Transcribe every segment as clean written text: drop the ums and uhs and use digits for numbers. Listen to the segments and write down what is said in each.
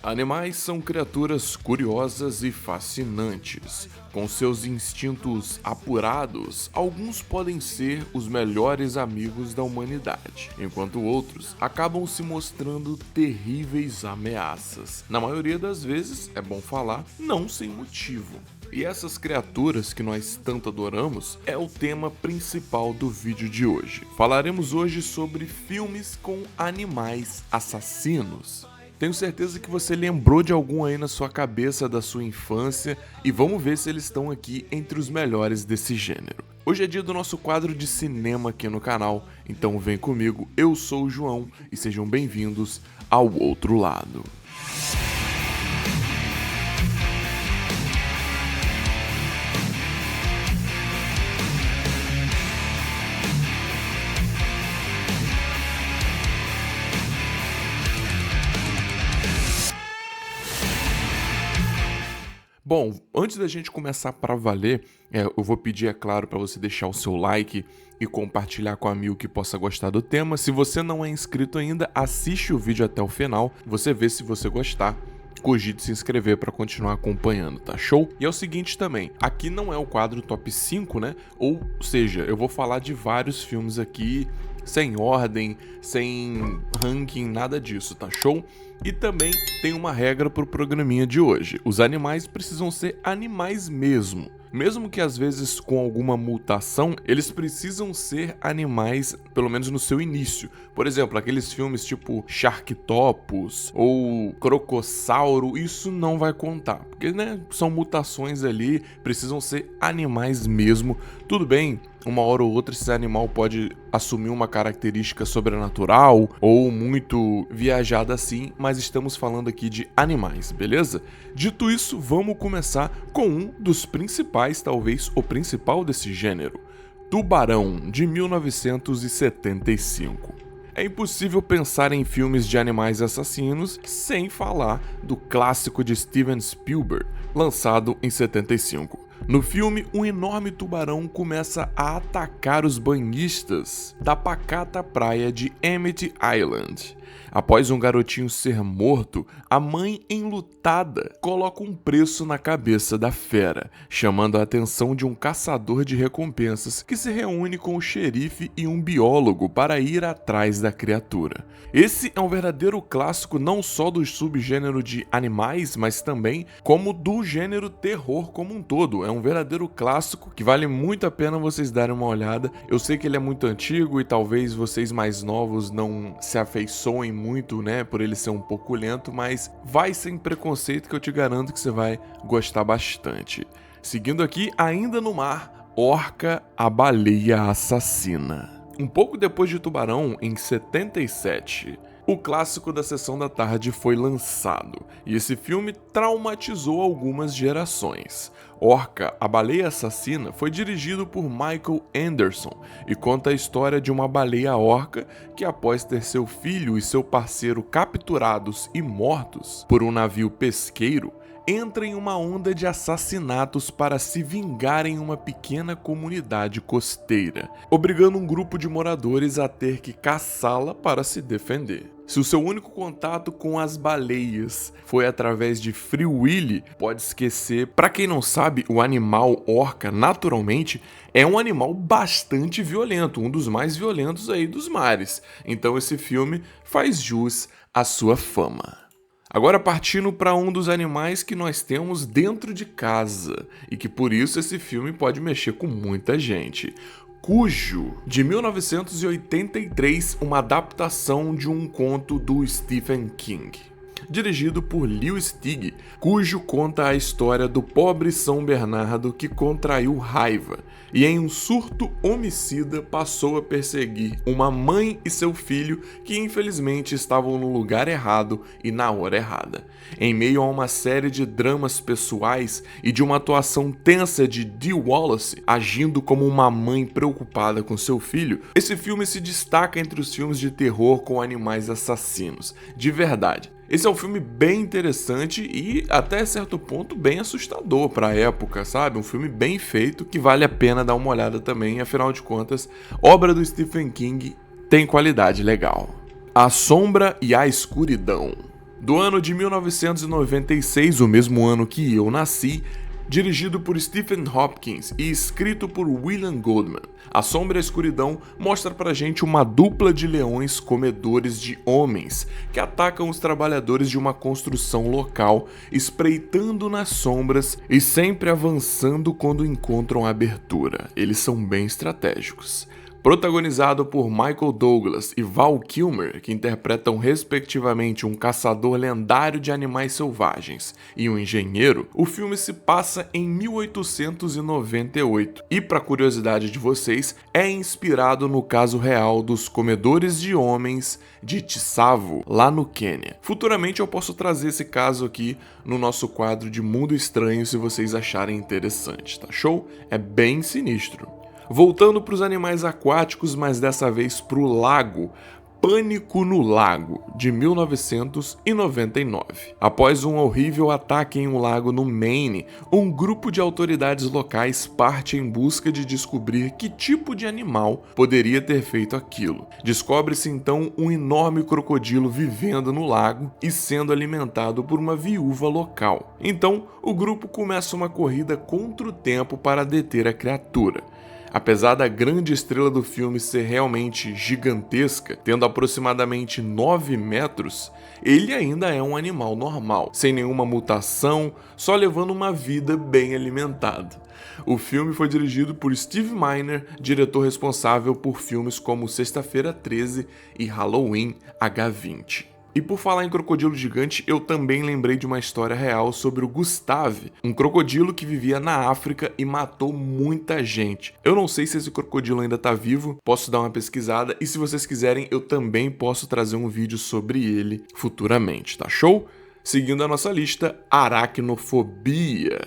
Animais são criaturas curiosas e fascinantes. Com seus instintos apurados, alguns podem ser os melhores amigos da humanidade, enquanto outros acabam se mostrando terríveis ameaças. Na maioria das vezes, é bom falar, não sem motivo. E essas criaturas que nós tanto adoramos é o tema principal do vídeo de hoje. Falaremos hoje sobre filmes com animais assassinos. Tenho certeza que você lembrou de algum aí na sua cabeça da sua infância e vamos ver se eles estão aqui entre os melhores desse gênero. Hoje é dia do nosso quadro de cinema aqui no canal, então vem comigo, eu sou o João e sejam bem-vindos ao Outro Lado. Bom, antes da gente começar para valer, eu vou pedir, é claro, para você deixar o seu like e compartilhar com um amigo que possa gostar do tema. Se você não é inscrito ainda, assiste o vídeo até o final, você vê se você gostar. Cogite se inscrever para continuar acompanhando, tá show? E é o seguinte também, aqui não é o quadro top 5, né? Ou seja, eu vou falar de vários filmes aqui, sem ordem, sem ranking, nada disso, tá show? E também tem uma regra pro programinha de hoje, os animais precisam ser animais mesmo. Mesmo que às vezes com alguma mutação, eles precisam ser animais, pelo menos no seu início. Por exemplo, aqueles filmes tipo Sharktopus ou Crocossauro, isso não vai contar. Porque, né, são mutações ali, precisam ser animais mesmo. Tudo bem, uma hora ou outra esse animal pode assumir uma característica sobrenatural ou muito viajada assim, mas estamos falando aqui de animais, beleza? Dito isso, vamos começar com um dos principais, talvez o principal desse gênero, Tubarão, de 1975. É impossível pensar em filmes de animais assassinos sem falar do clássico de Steven Spielberg, lançado em 75. No filme, um enorme tubarão começa a atacar os banhistas da pacata praia de Emmett Island. Após um garotinho ser morto, a mãe enlutada coloca um preço na cabeça da fera, chamando a atenção de um caçador de recompensas que se reúne com o xerife e um biólogo para ir atrás da criatura. Esse é um verdadeiro clássico não só do subgênero de animais, mas também como do gênero terror como um todo. É um verdadeiro clássico que vale muito a pena vocês darem uma olhada. Eu sei que ele é muito antigo e talvez vocês mais novos não se afeiçoem muito, né, por ele ser um pouco lento, mas vai sem preconceito que eu te garanto que você vai gostar bastante. Seguindo aqui, ainda no mar, Orca, a baleia assassina. Um pouco depois de Tubarão, em 77, o clássico da Sessão da Tarde foi lançado, e esse filme traumatizou algumas gerações. Orca, a baleia assassina, foi dirigido por Michael Anderson e conta a história de uma baleia orca que, após ter seu filho e seu parceiro capturados e mortos por um navio pesqueiro, entra em uma onda de assassinatos para se vingar em uma pequena comunidade costeira, obrigando um grupo de moradores a ter que caçá-la para se defender. Se o seu único contato com as baleias foi através de Free Willy, pode esquecer. Para quem não sabe, o animal orca, naturalmente, é um animal bastante violento, um dos mais violentos aí dos mares. Então esse filme faz jus à sua fama. Agora partindo para um dos animais que nós temos dentro de casa e que por isso esse filme pode mexer com muita gente. Cujo, de 1983, uma adaptação de um conto do Stephen King. Dirigido por Lewis Teague, Cujo conta a história do pobre São Bernardo que contraiu raiva e em um surto homicida passou a perseguir uma mãe e seu filho que infelizmente estavam no lugar errado e na hora errada. Em meio a uma série de dramas pessoais e de uma atuação tensa de Dee Wallace agindo como uma mãe preocupada com seu filho, esse filme se destaca entre os filmes de terror com animais assassinos, de verdade. Esse é um filme bem interessante e, até certo ponto, bem assustador para a época, sabe? Um filme bem feito que vale a pena dar uma olhada também, afinal de contas, obra do Stephen King tem qualidade legal. A Sombra e a Escuridão, Do ano de 1996, o mesmo ano que eu nasci, dirigido por Stephen Hopkins e escrito por William Goldman, A Sombra e a Escuridão mostra pra gente uma dupla de leões comedores de homens que atacam os trabalhadores de uma construção local, espreitando nas sombras e sempre avançando quando encontram abertura. Eles são bem estratégicos. Protagonizado por Michael Douglas e Val Kilmer, que interpretam respectivamente um caçador lendário de animais selvagens e um engenheiro, o filme se passa em 1898 e, para curiosidade de vocês, é inspirado no caso real dos comedores de homens de Tsavo, lá no Quênia. Futuramente eu posso trazer esse caso aqui no nosso quadro de Mundo Estranho se vocês acharem interessante, tá show? É bem sinistro. Voltando para os animais aquáticos, mas dessa vez para o lago, Pânico no Lago, de 1999. Após um horrível ataque em um lago no Maine, um grupo de autoridades locais parte em busca de descobrir que tipo de animal poderia ter feito aquilo. Descobre-se então um enorme crocodilo vivendo no lago e sendo alimentado por uma viúva local. Então, o grupo começa uma corrida contra o tempo para deter a criatura. Apesar da grande estrela do filme ser realmente gigantesca, tendo aproximadamente 9 metros, ele ainda é um animal normal, sem nenhuma mutação, só levando uma vida bem alimentada. O filme foi dirigido por Steve Miner, diretor responsável por filmes como Sexta-feira 13 e Halloween H20. E por falar em crocodilo gigante, eu também lembrei de uma história real sobre o Gustave, um crocodilo que vivia na África e matou muita gente. Eu não sei se esse crocodilo ainda tá vivo, posso dar uma pesquisada e se vocês quiserem eu também posso trazer um vídeo sobre ele futuramente, tá show? Seguindo a nossa lista, Aracnofobia,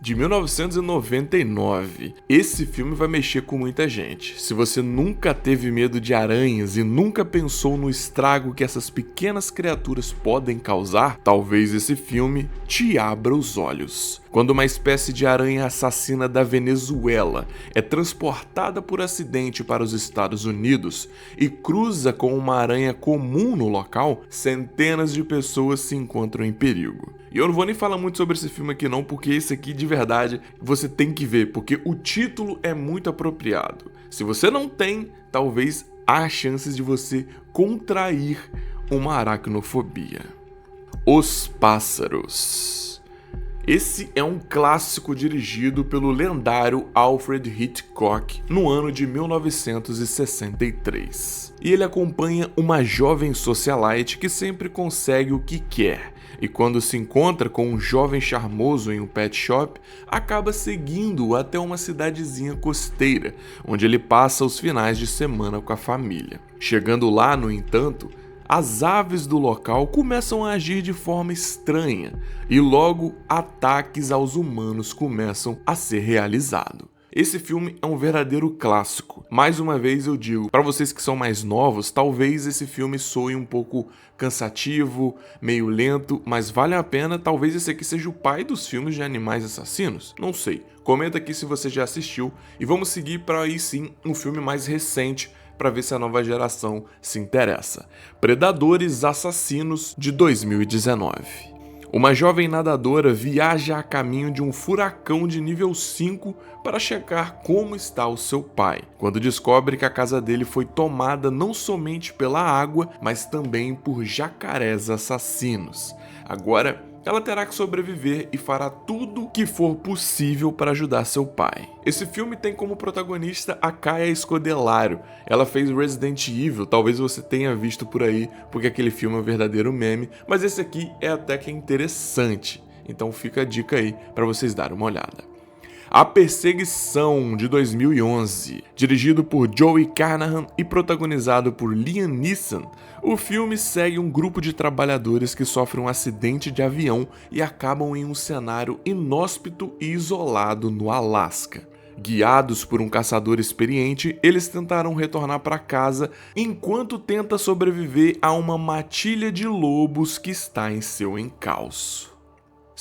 de 1999. Esse filme vai mexer com muita gente. Se você nunca teve medo de aranhas e nunca pensou no estrago que essas pequenas criaturas podem causar, talvez esse filme te abra os olhos. Quando uma espécie de aranha assassina da Venezuela é transportada por acidente para os Estados Unidos e cruza com uma aranha comum no local, centenas de pessoas se encontram em perigo. E eu não vou nem falar muito sobre esse filme aqui não, porque esse aqui de verdade você tem que ver, porque o título é muito apropriado. Se você não tem, talvez há chances de você contrair uma aracnofobia. Os Pássaros. Esse é um clássico dirigido pelo lendário Alfred Hitchcock no ano de 1963. E ele acompanha uma jovem socialite que sempre consegue o que quer, e quando se encontra com um jovem charmoso em um pet shop, acaba seguindo-o até uma cidadezinha costeira, onde ele passa os finais de semana com a família. Chegando lá, no entanto, as aves do local começam a agir de forma estranha e logo ataques aos humanos começam a ser realizados. Esse filme é um verdadeiro clássico. Mais uma vez eu digo, para vocês que são mais novos, talvez esse filme soe um pouco cansativo, meio lento, mas vale a pena. Talvez esse aqui seja o pai dos filmes de animais assassinos. Não sei. Comenta aqui se você já assistiu e vamos seguir para aí sim um filme mais recente, para ver se a nova geração se interessa. Predadores Assassinos, de 2019. Uma jovem nadadora viaja a caminho de um furacão de nível 5 para checar como está o seu pai, quando descobre que a casa dele foi tomada não somente pela água, mas também por jacarés assassinos. Agora, ela terá que sobreviver e fará tudo que for possível para ajudar seu pai. Esse filme tem como protagonista a Kaya Scodelario. Ela fez Resident Evil, talvez você tenha visto por aí, porque aquele filme é um verdadeiro meme, mas esse aqui é até que interessante. Então fica a dica aí para vocês darem uma olhada. A Perseguição, de 2011. Dirigido por Joey Carnahan e protagonizado por Liam Neeson, o filme segue um grupo de trabalhadores que sofrem um acidente de avião e acabam em um cenário inóspito e isolado no Alasca. Guiados por um caçador experiente, eles tentarão retornar para casa enquanto tenta sobreviver a uma matilha de lobos que está em seu encalço.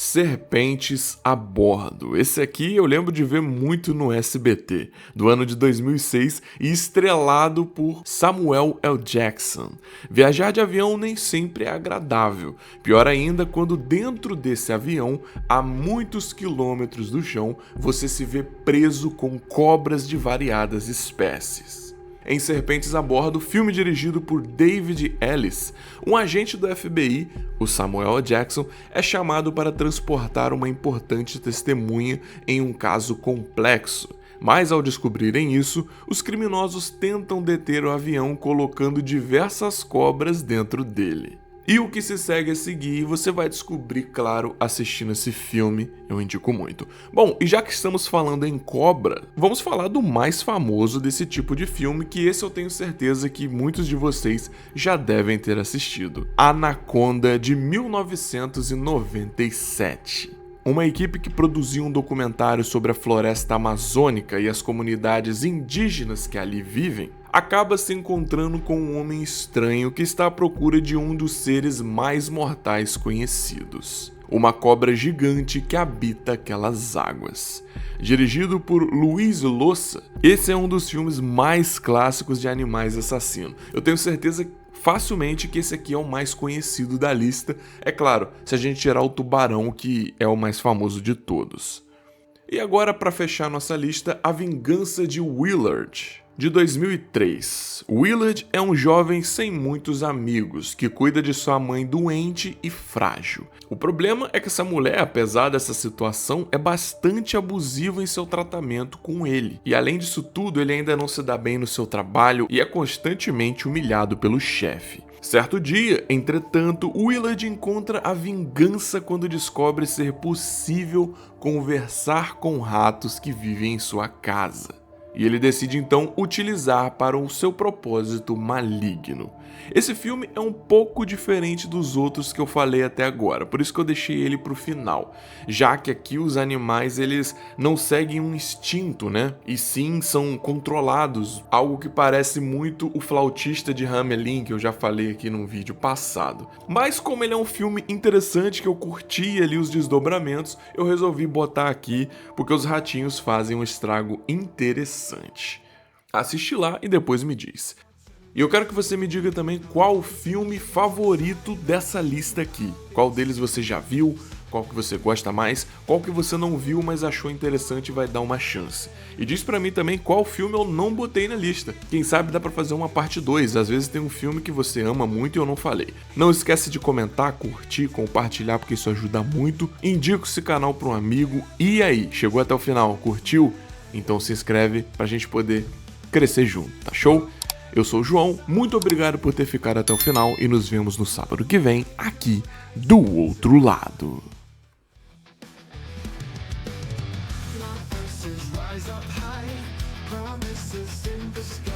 Serpentes a Bordo. Esse aqui eu lembro de ver muito no SBT, do ano de 2006 e estrelado por Samuel L. Jackson. Viajar de avião nem sempre é agradável, pior ainda quando dentro desse avião, a muitos quilômetros do chão, você se vê preso com cobras de variadas espécies. Em Serpentes a Bordo, filme dirigido por David Ellis, um agente do FBI, o Samuel L. Jackson, é chamado para transportar uma importante testemunha em um caso complexo. Mas ao descobrirem isso, os criminosos tentam deter o avião colocando diversas cobras dentro dele. E o que se segue a seguir, você vai descobrir, claro, assistindo esse filme, eu indico muito. Bom, e já que estamos falando em cobra, vamos falar do mais famoso desse tipo de filme, que esse eu tenho certeza que muitos de vocês já devem ter assistido. Anaconda, de 1997. Uma equipe que produziu um documentário sobre a floresta amazônica e as comunidades indígenas que ali vivem, acaba se encontrando com um homem estranho que está à procura de um dos seres mais mortais conhecidos. Uma cobra gigante que habita aquelas águas. Dirigido por Luiz Lossa, esse é um dos filmes mais clássicos de animais assassinos. Eu tenho certeza facilmente que esse aqui é o mais conhecido da lista, é claro, se a gente tirar o Tubarão, que é o mais famoso de todos. E agora, para fechar nossa lista, A Vingança de Willard, de 2003. Willard é um jovem sem muitos amigos, que cuida de sua mãe doente e frágil. O problema é que essa mulher, apesar dessa situação, é bastante abusiva em seu tratamento com ele. E além disso tudo, ele ainda não se dá bem no seu trabalho e é constantemente humilhado pelo chefe. Certo dia, entretanto, Willard encontra a vingança quando descobre ser possível conversar com ratos que vivem em sua casa. E ele decide então utilizar para o seu propósito maligno. Esse filme é um pouco diferente dos outros que eu falei até agora, por isso que eu deixei ele pro final, já que aqui os animais eles não seguem um instinto, né? E sim são controlados, algo que parece muito o Flautista de Hamelin, que eu já falei aqui num vídeo passado. Mas como ele é um filme interessante, que eu curti ali os desdobramentos, eu resolvi botar aqui, porque os ratinhos fazem um estrago interessante. Assiste lá e depois me diz. E eu quero que você me diga também qual o filme favorito dessa lista aqui. Qual deles você já viu, qual que você gosta mais, qual que você não viu, mas achou interessante e vai dar uma chance. E diz pra mim também qual filme eu não botei na lista. Quem sabe dá pra fazer uma parte 2, às vezes tem um filme que você ama muito e eu não falei. Não esquece de comentar, curtir, compartilhar, porque isso ajuda muito. Indica esse canal pra um amigo. E aí, chegou até o final, curtiu? Então se inscreve pra gente poder crescer junto, tá show? Eu sou o João, muito obrigado por ter ficado até o final e nos vemos no sábado que vem, aqui do outro lado. Promises in the sky.